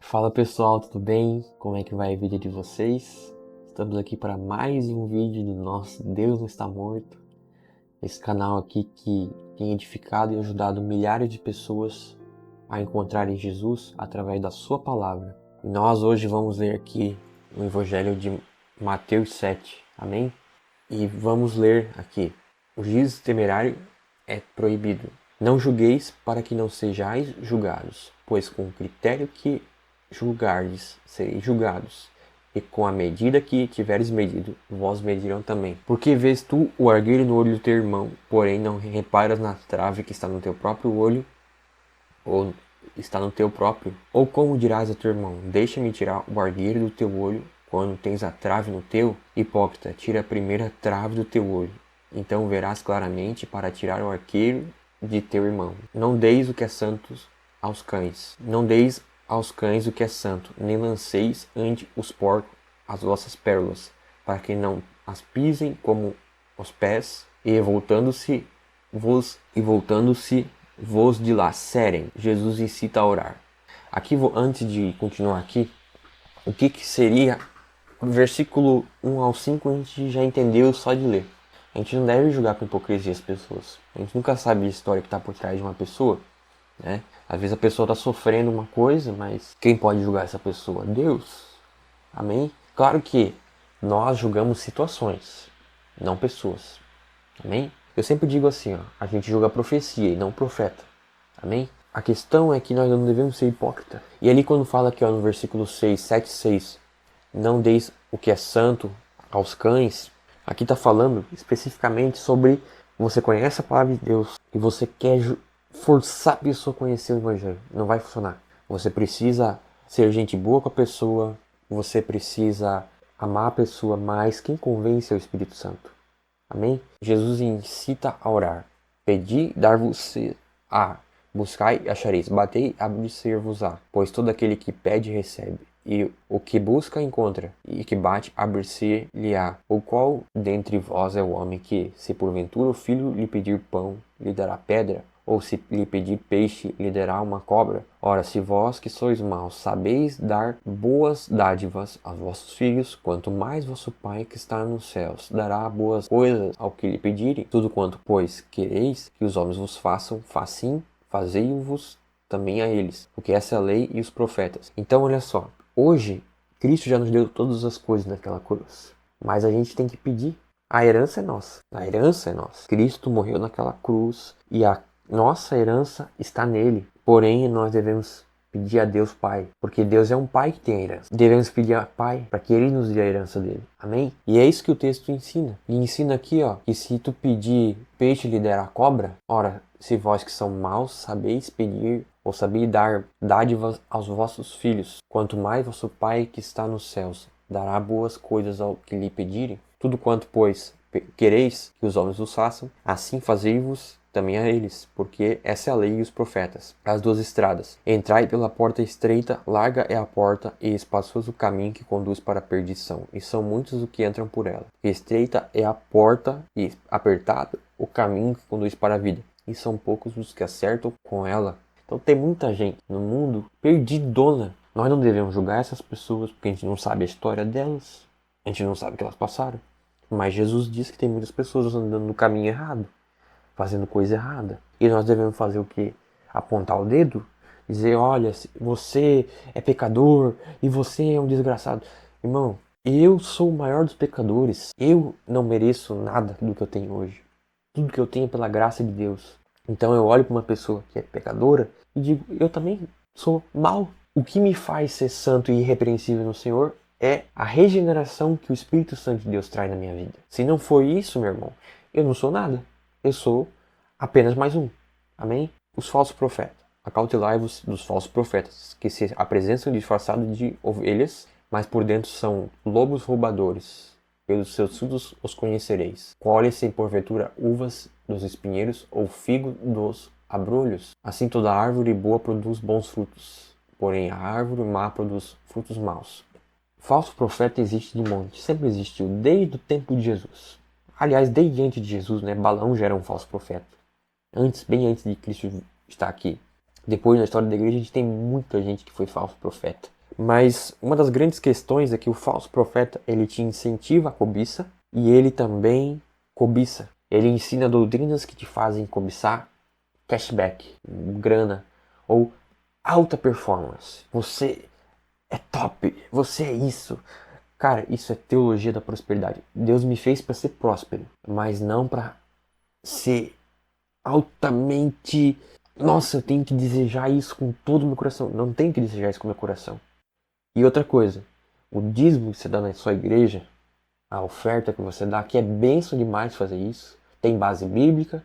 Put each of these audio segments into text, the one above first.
Fala pessoal, tudo bem? Como é que vai a vida de vocês? Estamos aqui para mais um vídeo do nosso Deus Não Está Morto. Esse canal aqui que tem edificado e ajudado milhares de pessoas a encontrarem Jesus através da sua palavra. E nós hoje vamos ler aqui o Evangelho de Mateus 7, amém? E vamos ler aqui: o juízo temerário é proibido. Não julgueis para que não sejais julgados, pois com o critério que julgardes, sereis julgados, e com a medida que tiveres medido, vós medirão também. Porque vês tu o argueiro no olho do teu irmão, porém não reparas na trave que está no teu próprio olho, ou está no teu próprio? Ou como dirás a teu irmão, deixa-me tirar o argueiro do teu olho, quando tens a trave no teu? Hipócrita, tira a primeira trave do teu olho, então verás claramente para tirar o arqueiro de teu irmão. Não deis o que é santo aos cães, não deis aos cães o que é santo, nem lanceis ante os porcos as vossas pérolas, para que não as pisem como os pés, e voltando-se vos dilacerem. Jesus incita a orar. Aqui, antes de continuar aqui, o que seria o versículo 1 ao 5 a gente já entendeu só de ler. A gente não deve julgar com hipocrisia as pessoas. A gente nunca sabe a história que está por trás de uma pessoa, né? Às vezes a pessoa está sofrendo uma coisa, mas quem pode julgar essa pessoa? Deus. Amém? Claro que nós julgamos situações, não pessoas. Amém? Eu sempre digo assim, ó, a gente julga a profecia e não o profeta. Amém? A questão é que nós não devemos ser hipócritas. E ali quando fala aqui ó, no versículo 6, 7, 6, não deis o que é santo aos cães, aqui está falando especificamente sobre você conhece a palavra de Deus e você quer forçar a pessoa a conhecer o Evangelho. Não vai funcionar. Você precisa ser gente boa com a pessoa, você precisa amar a pessoa, mas quem convence é o Espírito Santo. Amém? Jesus incita a orar. Pedi, dar-vos-á. Buscai e achareis. Batei, abrir-se-vos-á. Pois todo aquele que pede, recebe. E o que busca, encontra. E que bate, abrir-se-lhe-á. Ou qual dentre vós é o homem que, se porventura o filho lhe pedir pão, lhe dará pedra? Ou se lhe pedir peixe, lhe dará uma cobra? Ora, se vós que sois maus sabeis dar boas dádivas aos vossos filhos, quanto mais vosso Pai que está nos céus dará boas coisas ao que lhe pedirem. Tudo quanto, pois, quereis que os homens vos façam, façam, fazei-vos também a eles, porque essa é a lei e os profetas. Então, olha só, hoje, Cristo já nos deu todas as coisas naquela cruz, mas a gente tem que pedir. A herança é nossa. A herança é nossa. Cristo morreu naquela cruz e a nossa herança está nele. Porém, nós devemos pedir a Deus Pai, porque Deus é um Pai que tem a herança. Devemos pedir a Pai para que Ele nos dê a herança dele. Amém? E é isso que o texto ensina. E ensina aqui, ó, que se tu pedir peixe lhe der a cobra, ora, se vós que são maus sabeis pedir ou sabeis dar dádivas aos vossos filhos, quanto mais vosso Pai que está nos céus dará boas coisas ao que lhe pedirem. Tudo quanto, pois, quereis que os homens vos façam, assim fazei-vos também a eles, porque essa é a lei e os profetas. As duas estradas. Entrai pela porta estreita, larga é a porta, e espaçoso o caminho que conduz para a perdição, e são muitos os que entram por ela. Estreita é a porta, e apertado o caminho que conduz para a vida, e são poucos os que acertam com ela. Então tem muita gente no mundo perdidona. Nós não devemos julgar essas pessoas, porque a gente não sabe a história delas, a gente não sabe o que elas passaram. Mas Jesus diz que tem muitas pessoas andando no caminho errado, fazendo coisa errada. E nós devemos fazer o quê? Apontar o dedo? Dizer, olha, você é pecador e você é um desgraçado. Irmão, eu sou o maior dos pecadores. Eu não mereço nada do que eu tenho hoje. Tudo que eu tenho é pela graça de Deus. Então eu olho para uma pessoa que é pecadora e digo, eu também sou mau. O que me faz ser santo e irrepreensível no Senhor é a regeneração que o Espírito Santo de Deus traz na minha vida. Se não for isso, meu irmão, eu não sou nada. Eu sou apenas mais um. Amém? Os falsos profetas. Acautelai-vos dos falsos profetas, que se apresentam disfarçados de ovelhas, mas por dentro são lobos roubadores. Pelos seus frutos os conhecereis. Colhe-se porventura uvas dos espinheiros ou figo dos abrolhos? Assim toda árvore boa produz bons frutos, porém a árvore má produz frutos maus. Falso profeta existe de monte, sempre existiu, desde o tempo de Jesus. Aliás, desde antes de Jesus, né, Balaão já era um falso profeta. Bem antes de Cristo estar aqui. Depois, na história da igreja, a gente tem muita gente que foi falso profeta. Mas uma das grandes questões é que o falso profeta, ele te incentiva a cobiça e ele também cobiça. Ele ensina doutrinas que te fazem cobiçar cashback, grana ou alta performance. Você é top, você é isso. Cara, isso é teologia da prosperidade. Deus me fez para ser próspero, mas não para ser altamente. Nossa, eu tenho que desejar isso com todo o meu coração. Não tenho que desejar isso com o meu coração. E outra coisa, o dízimo que você dá na sua igreja, a oferta que você dá, que é bênção demais fazer isso, tem base bíblica.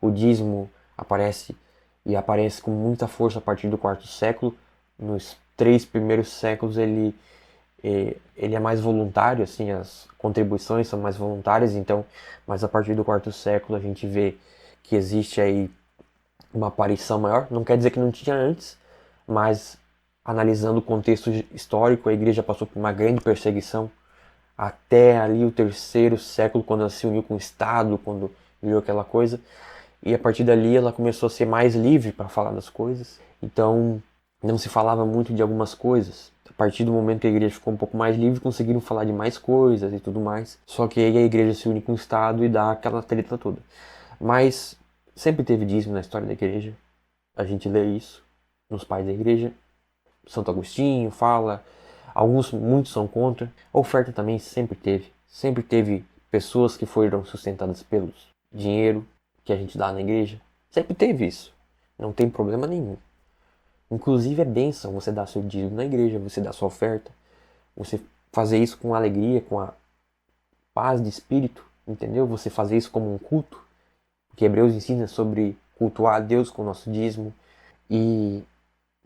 O dízimo aparece com muita força a partir do quarto século. Nos 3 primeiros séculos ele é mais voluntário, assim, as contribuições são mais voluntárias, então, mas a partir do quarto século a gente vê que existe aí uma aparição maior. Não quer dizer que não tinha antes, mas analisando o contexto histórico, a igreja passou por uma grande perseguição até ali o 3º século, quando ela se uniu com o Estado, quando virou aquela coisa. E a partir dali ela começou a ser mais livre para falar das coisas. Então não se falava muito de algumas coisas. A partir do momento que a igreja ficou um pouco mais livre, conseguiram falar de mais coisas e tudo mais. Só que aí a igreja se une com o Estado e dá aquela treta toda. Mas sempre teve dízimo na história da igreja. A gente lê isso nos pais da igreja. Santo Agostinho fala. Muitos são contra. A oferta também sempre teve. Sempre teve pessoas que foram sustentadas pelo dinheiro que a gente dá na igreja. Sempre teve isso. Não tem problema nenhum. Inclusive é bênção você dar seu dízimo na igreja, você dar sua oferta. Você fazer isso com alegria, com a paz de espírito, entendeu? Você fazer isso como um culto. Porque Hebreus ensina sobre cultuar a Deus com o nosso dízimo. E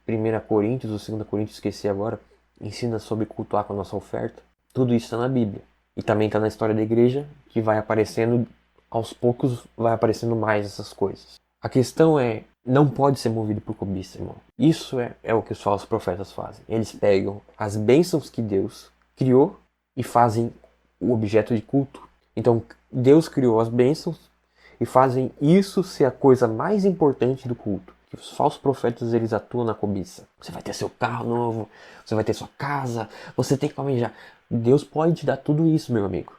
1 Coríntios ou 2 Coríntios, esqueci agora, ensina sobre cultuar com a nossa oferta. Tudo isso está na Bíblia. E também está na história da igreja, que vai aparecendo, aos poucos vai aparecendo mais essas coisas. A questão é, não pode ser movido por cobiça, irmão. Isso é o que os falsos profetas fazem. Eles pegam as bênçãos que Deus criou e fazem o objeto de culto. Então, Deus criou as bênçãos e fazem isso ser a coisa mais importante do culto. Que os falsos profetas, eles atuam na cobiça. Você vai ter seu carro novo, você vai ter sua casa, você tem que almejar. Deus pode te dar tudo isso, meu amigo.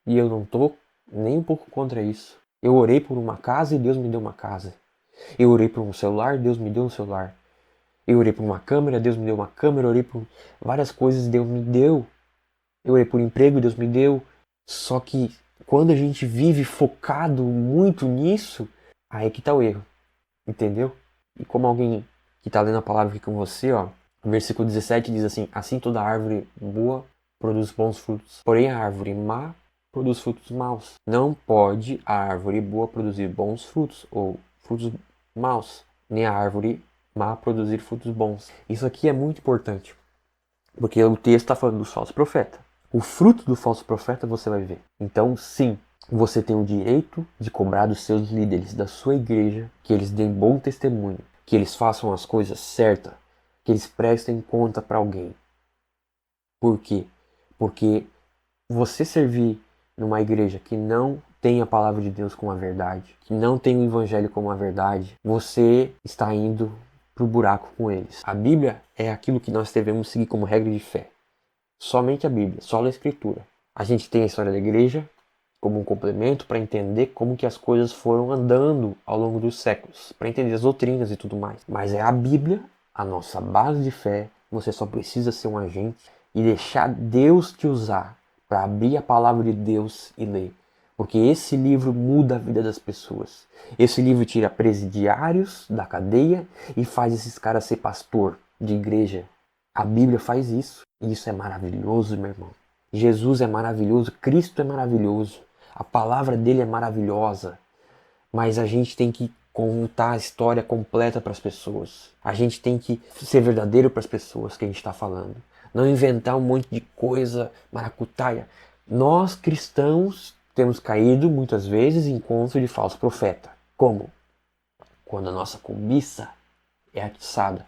E eu não estou nem um pouco contra isso. Eu orei por uma casa e Deus me deu uma casa. Eu orei por um celular, Deus me deu um celular. Eu orei por uma câmera, Deus me deu uma câmera. Eu orei por várias coisas, Deus me deu. Eu orei por emprego, Deus me deu. Só que quando a gente vive focado muito nisso, aí que está o erro. Entendeu? E como alguém que está lendo a palavra aqui com você, ó, o versículo 17 diz assim: assim toda árvore boa produz bons frutos, porém a árvore má produz frutos maus. Não pode a árvore boa produzir bons frutos ou frutos maus, nem a árvore má produzir frutos bons. Isso aqui é muito importante, porque o texto está falando dos falsos profetas. O fruto do falso profeta você vai ver. Então, sim, você tem o direito de cobrar dos seus líderes, da sua igreja, que eles deem bom testemunho, que eles façam as coisas certas, que eles prestem conta para alguém. Por quê? Porque você servir numa igreja que não tem a palavra de Deus como a verdade, que não tem o evangelho como a verdade, você está indo pro buraco com eles. A Bíblia é aquilo que nós devemos seguir como regra de fé. Somente a Bíblia, só a Escritura. A gente tem a história da igreja como um complemento para entender como que as coisas foram andando ao longo dos séculos, para entender as doutrinas e tudo mais. Mas é a Bíblia, a nossa base de fé. Você só precisa ser um agente e deixar Deus te usar para abrir a palavra de Deus e ler. Porque esse livro muda a vida das pessoas. Esse livro tira presidiários da cadeia e faz esses caras ser pastor de igreja. A Bíblia faz isso. E isso é maravilhoso, meu irmão. Jesus é maravilhoso, Cristo é maravilhoso. A palavra dele é maravilhosa. Mas a gente tem que contar a história completa para as pessoas. A gente tem que ser verdadeiro para as pessoas que a gente está falando. Não inventar um monte de coisa maracutaia. Nós cristãos temos caído muitas vezes em conto de falso profeta. Como? Quando a nossa cobiça é atiçada.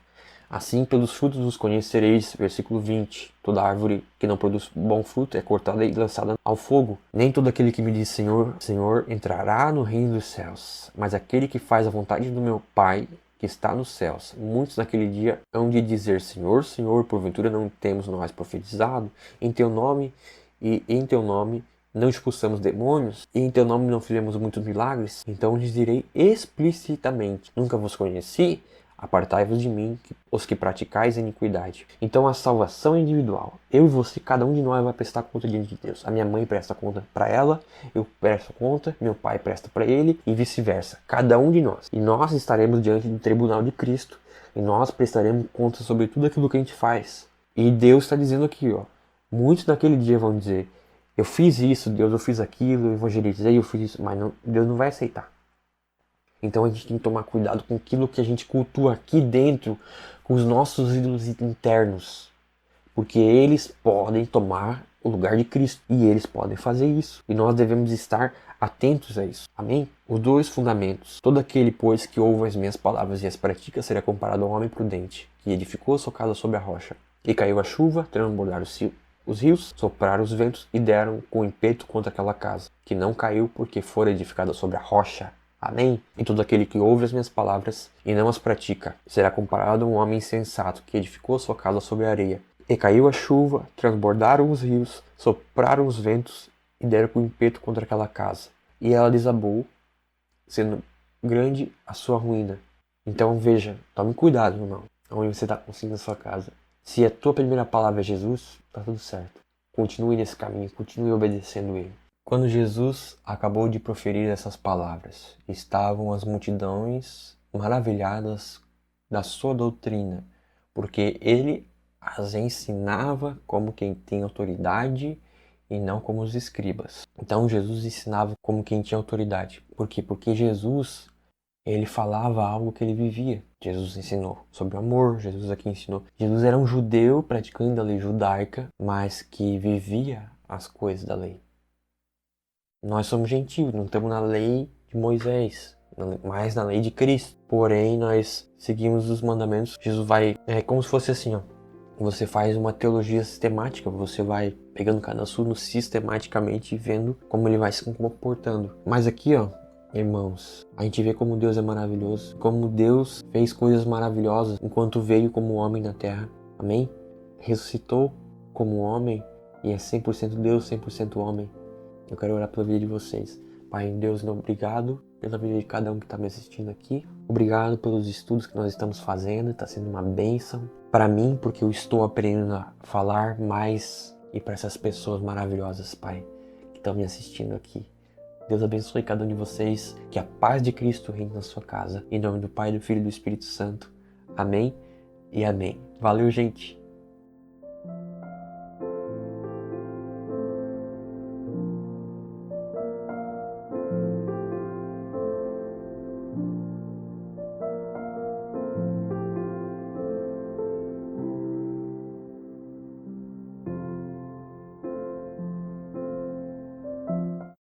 Assim pelos frutos os conhecereis, versículo 20. Toda árvore que não produz bom fruto é cortada e lançada ao fogo. Nem todo aquele que me diz Senhor, Senhor entrará no reino dos céus, mas aquele que faz a vontade do meu Pai que está nos céus. Muitos naquele dia hão de dizer: Senhor, Senhor, porventura não temos nós profetizado em teu nome, e em teu nome não expulsamos demônios, e em teu nome não fizemos muitos milagres? Então lhes direi explicitamente: nunca vos conheci, apartai-vos de mim, os que praticais a iniquidade. Então a salvação é individual. Eu e você, cada um de nós vai prestar conta diante de Deus. A minha mãe presta conta para ela, eu presto conta, meu pai presta para ele e vice-versa. Cada um de nós. E nós estaremos diante do tribunal de Cristo. E nós prestaremos conta sobre tudo aquilo que a gente faz. E Deus está dizendo aqui, ó. Muitos naquele dia vão dizer: eu fiz isso, Deus, eu fiz aquilo, eu evangelizei, eu fiz isso. Mas não, Deus não vai aceitar. Então a gente tem que tomar cuidado com aquilo que a gente cultua aqui dentro, com os nossos ídolos internos. Porque eles podem tomar o lugar de Cristo. E eles podem fazer isso. E nós devemos estar atentos a isso. Amém? Os dois fundamentos. Todo aquele, pois, que ouve as minhas palavras e as pratica será comparado a um homem prudente, que edificou sua casa sobre a rocha. E caiu a chuva, transbordaram os rios, sopraram os ventos e deram com ímpeto contra aquela casa, que não caiu porque fora edificada sobre a rocha. Amém? E todo aquele que ouve as minhas palavras e não as pratica será comparado a um homem insensato que edificou sua casa sobre a areia. E caiu a chuva, transbordaram os rios, sopraram os ventos e deram com ímpeto contra aquela casa. E ela desabou, sendo grande a sua ruína. Então veja, tome cuidado, irmão, onde você está construindo a sua casa. Se a tua primeira palavra é Jesus, está tudo certo. Continue nesse caminho, continue obedecendo Ele. Quando Jesus acabou de proferir essas palavras, estavam as multidões maravilhadas da sua doutrina, porque ele as ensinava como quem tem autoridade e não como os escribas. Então Jesus ensinava como quem tinha autoridade. Por quê? Porque Jesus, ele falava algo que ele vivia. Jesus ensinou sobre o amor, Jesus aqui ensinou. Jesus era um judeu praticando a lei judaica, mas que vivia as coisas da lei. Nós somos gentios, não estamos na lei de Moisés, mas na lei de Cristo. Porém, nós seguimos os mandamentos. Jesus vai, é como se fosse assim, ó. Você faz uma teologia sistemática, você vai pegando cada assunto sistematicamente e vendo como ele vai se comportando. Mas aqui, ó, irmãos, a gente vê como Deus é maravilhoso, como Deus fez coisas maravilhosas enquanto veio como homem na terra. Amém? Ressuscitou como homem e é 100% Deus, 100% homem. Eu quero orar pela vida de vocês. Pai, Deus, obrigado pela vida de cada um que está me assistindo aqui. Obrigado pelos estudos que nós estamos fazendo. Está sendo uma bênção para mim, porque eu estou aprendendo a falar mais e para essas pessoas maravilhosas, Pai, que estão me assistindo aqui. Deus abençoe cada um de vocês. Que a paz de Cristo reine na sua casa. Em nome do Pai, do Filho e do Espírito Santo. Amém e amém. Valeu, gente!